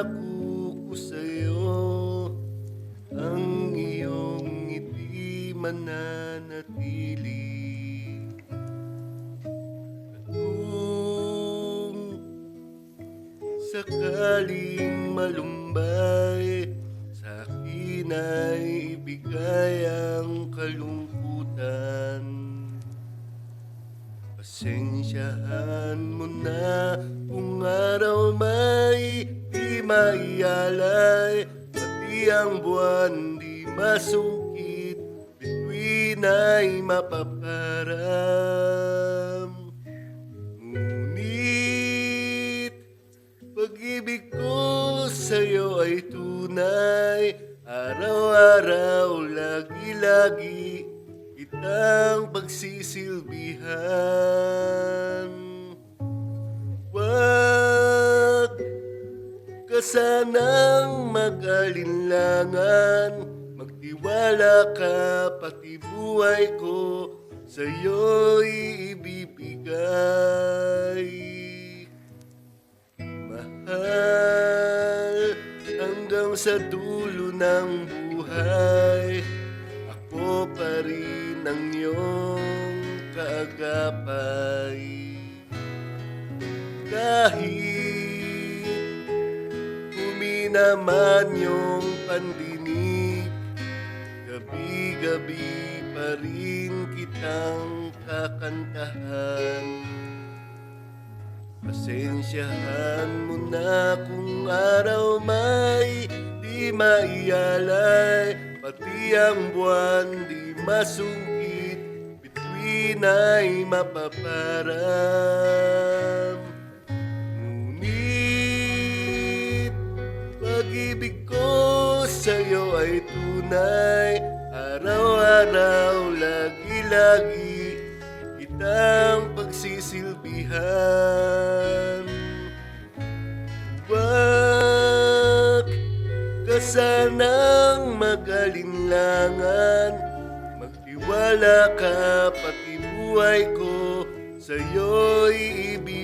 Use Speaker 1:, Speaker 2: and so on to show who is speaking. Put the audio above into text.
Speaker 1: pangako ko sa'yo, ang iyong ngiti mananatili. At kung sakaling malumbay, sa akin ay ibigay ang kalungkutan. Pasensyahan mo na kung araw may di maialay, pati ang buwan di masungkit, bituin ay mapaparam. Ngunit pag-ibig ko sa'yo ay tunay, araw-araw, lagi-lagi kitang pagsisilbihan. Wag ka sanang mag-alinlangan, magtiwala ka, pati buhay ko sa'yo'y ibibigay. Mahal, hanggang sa dulo ng buhay, ako pa rin ang iyong kaagapay. Kahit huminaman yung pandinig, gabi-gabi pa rin kitang kakantahan. Pasensyahan mo na kung araw may di maialay, pati ang buwan di masungkit, bituin ay mapaparam. Ngunit pag-ibig ko sa'yo ay tunay, araw-araw, lagi-lagi kitang pagsisilbihan. Wag ka sanang mag-alinlangan, magtiwala ka, pati buhay ko sa'yo'y ibibigay.